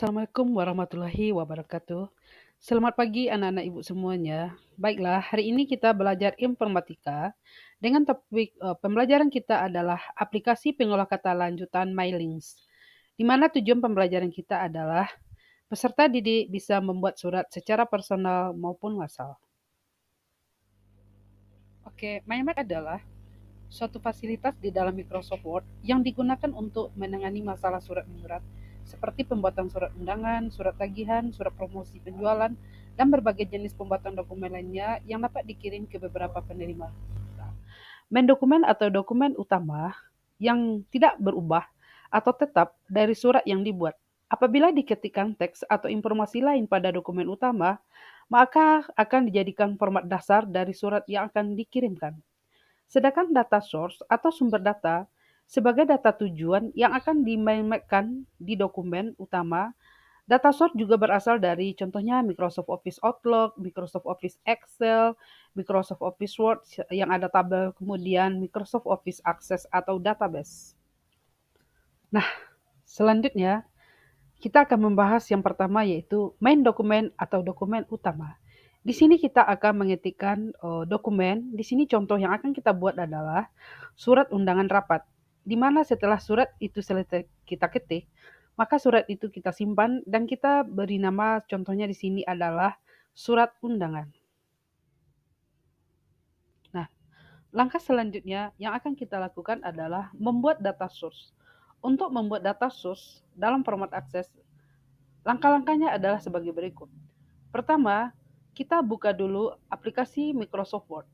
Assalamualaikum warahmatullahi wabarakatuh. Selamat pagi anak-anak ibu semuanya. Baiklah, hari ini kita belajar informatika dengan topik pembelajaran kita adalah aplikasi pengolah kata lanjutan MyLinks. Di mana tujuan pembelajaran kita adalah peserta didik bisa membuat surat secara personal maupun massal. Oke, MyMac adalah suatu fasilitas di dalam Microsoft Word yang digunakan untuk menangani masalah surat menyurat seperti pembuatan surat undangan, surat tagihan, surat promosi penjualan, dan berbagai jenis pembuatan dokumen lainnya yang dapat dikirim ke beberapa penerima. Main dokumen atau dokumen utama yang tidak berubah atau tetap dari surat yang dibuat. Apabila diketikkan teks atau informasi lain pada dokumen utama, maka akan dijadikan format dasar dari surat yang akan dikirimkan. Sedangkan data source atau sumber data sebagai data tujuan yang akan dimainkan di dokumen utama. Data source juga berasal dari contohnya Microsoft Office Outlook, Microsoft Office Excel, Microsoft Office Word yang ada tabel, kemudian Microsoft Office Access atau database. Nah, selanjutnya kita akan membahas yang pertama yaitu main dokumen atau dokumen utama. Di sini kita akan mengetikkan dokumen. Di sini contoh yang akan kita buat adalah surat undangan rapat. Di mana setelah surat itu selesai kita ketik, maka surat itu kita simpan dan kita beri nama contohnya di sini adalah surat undangan. Nah, langkah selanjutnya yang akan kita lakukan adalah membuat data source. Untuk membuat data source dalam format akses, langkah-langkahnya adalah sebagai berikut. Pertama, kita buka dulu aplikasi Microsoft Word.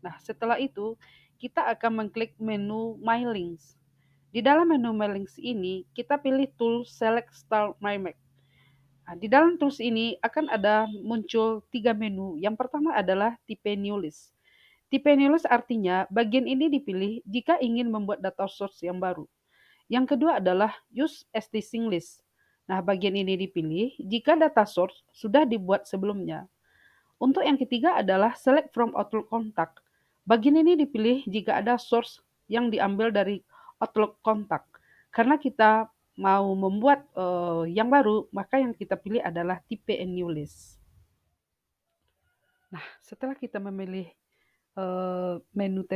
Nah, setelah itu kita akan mengklik menu My Links. Di dalam menu My Links ini, kita pilih tool Select Start My Mac. Nah, di dalam tools ini akan ada muncul 3 menu. Yang pertama adalah tipe New List. Tipe New List artinya bagian ini dipilih jika ingin membuat data source yang baru. Yang kedua adalah Use Existing List. Nah, bagian ini dipilih jika data source sudah dibuat sebelumnya. Untuk yang ketiga adalah Select from Outlook Contact. Bagian ini dipilih jika ada source yang diambil dari Outlook Contact. Karena kita mau membuat yang baru, maka yang kita pilih adalah tipe New List. Nah, setelah kita memilih menu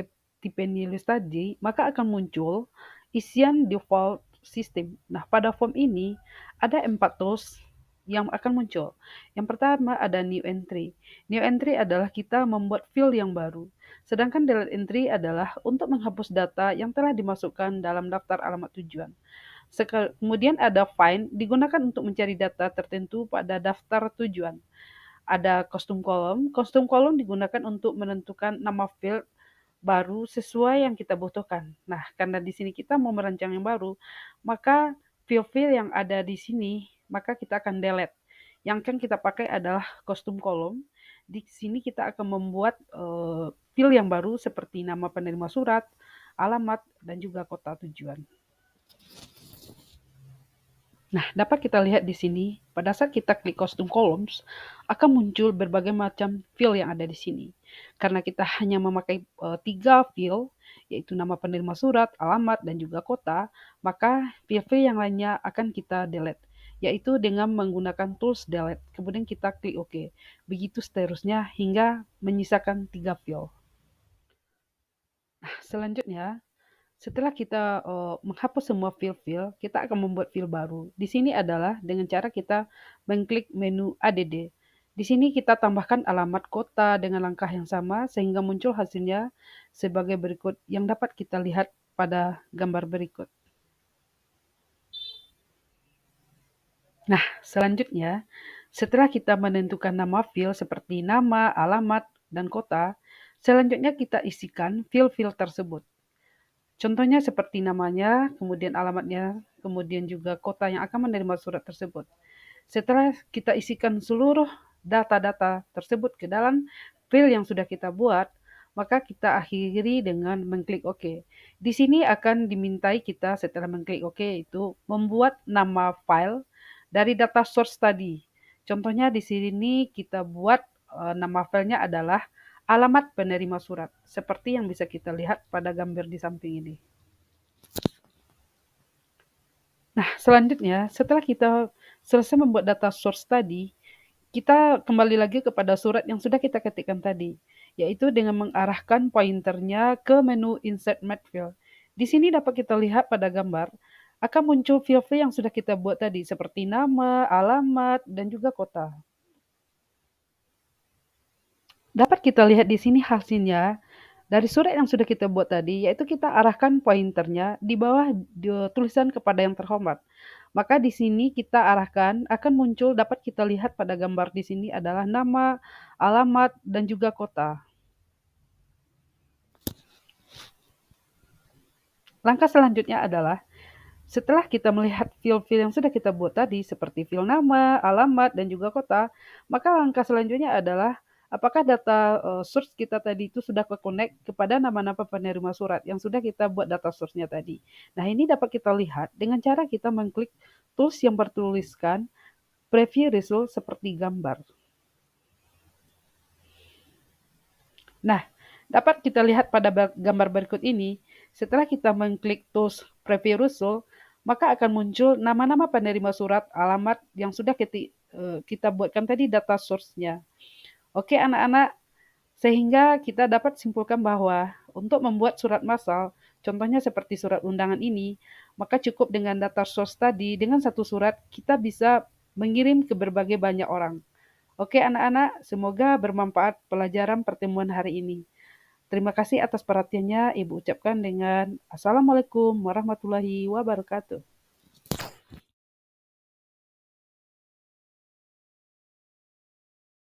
tipe New List tadi, maka akan muncul isian default system. Nah, pada form ini ada 4 tools yang akan muncul. Yang pertama ada new entry. New entry adalah kita membuat field yang baru. Sedangkan delete entry adalah untuk menghapus data yang telah dimasukkan dalam daftar alamat tujuan. Kemudian ada find digunakan untuk mencari data tertentu pada daftar tujuan. Ada custom column. Custom column digunakan untuk menentukan nama field baru sesuai yang kita butuhkan. Nah, karena di sini kita mau merancang yang baru, maka field-field yang ada di sini, maka kita akan delete. Yang akan kita pakai adalah custom column. Di sini kita akan membuat field yang baru seperti nama penerima surat, alamat, dan juga kota tujuan. Nah, dapat kita lihat di sini, pada saat kita klik custom columns, akan muncul berbagai macam field yang ada di sini. Karena kita hanya memakai 3 field, yaitu nama penerima surat, alamat, dan juga kota, maka field-field yang lainnya akan kita delete, yaitu dengan menggunakan tools delete. Kemudian kita klik OK. Begitu seterusnya hingga menyisakan 3 field. Nah, selanjutnya, setelah kita menghapus semua field-field, kita akan membuat field baru. Di sini adalah dengan cara kita mengklik menu ADD. Di sini kita tambahkan alamat kota dengan langkah yang sama sehingga muncul hasilnya sebagai berikut yang dapat kita lihat pada gambar berikut. Nah, selanjutnya, setelah kita menentukan nama field seperti nama, alamat, dan kota, selanjutnya kita isikan field-field tersebut. Contohnya seperti namanya, kemudian alamatnya, kemudian juga kota yang akan menerima surat tersebut. Setelah kita isikan seluruh data-data tersebut ke dalam file yang sudah kita buat, maka kita akhiri dengan mengklik OK. Di sini akan dimintai kita setelah mengklik OK itu membuat nama file dari data source tadi. Contohnya di sini kita buat nama filenya adalah alamat penerima surat, seperti yang bisa kita lihat pada gambar di samping ini. Nah, selanjutnya setelah kita Selesai membuat data source tadi, kita kembali lagi kepada surat yang sudah kita ketikkan tadi, yaitu dengan mengarahkan pointernya ke menu Insert Map Field. Di sini dapat kita lihat pada gambar, akan muncul field-field yang sudah kita buat tadi, seperti nama, alamat, dan juga kota. Dapat kita lihat di sini hasilnya, dari surat yang sudah kita buat tadi, yaitu kita arahkan pointernya di bawah tulisan kepada yang terhormat. Maka di sini kita arahkan akan muncul dapat kita lihat pada gambar di sini adalah nama, alamat, dan juga kota. Langkah selanjutnya adalah setelah kita melihat field-field yang sudah kita buat tadi seperti field nama, alamat, dan juga kota, maka langkah selanjutnya adalah apakah data source kita tadi itu sudah ke-connect kepada nama-nama penerima surat yang sudah kita buat data source-nya tadi. Nah, ini dapat kita lihat dengan cara kita mengklik tools yang bertuliskan preview result seperti gambar. Nah, dapat kita lihat pada gambar berikut ini, setelah kita mengklik tools preview result, maka akan muncul nama-nama penerima surat, alamat yang sudah kita buatkan tadi data source-nya. Oke anak-anak, sehingga kita dapat simpulkan bahwa untuk membuat surat massal, contohnya seperti surat undangan ini, maka cukup dengan data source tadi, dengan satu surat kita bisa mengirim ke berbagai banyak orang. Oke anak-anak, semoga bermanfaat pelajaran pertemuan hari ini. Terima kasih atas perhatiannya, Ibu ucapkan dengan Assalamualaikum warahmatullahi wabarakatuh.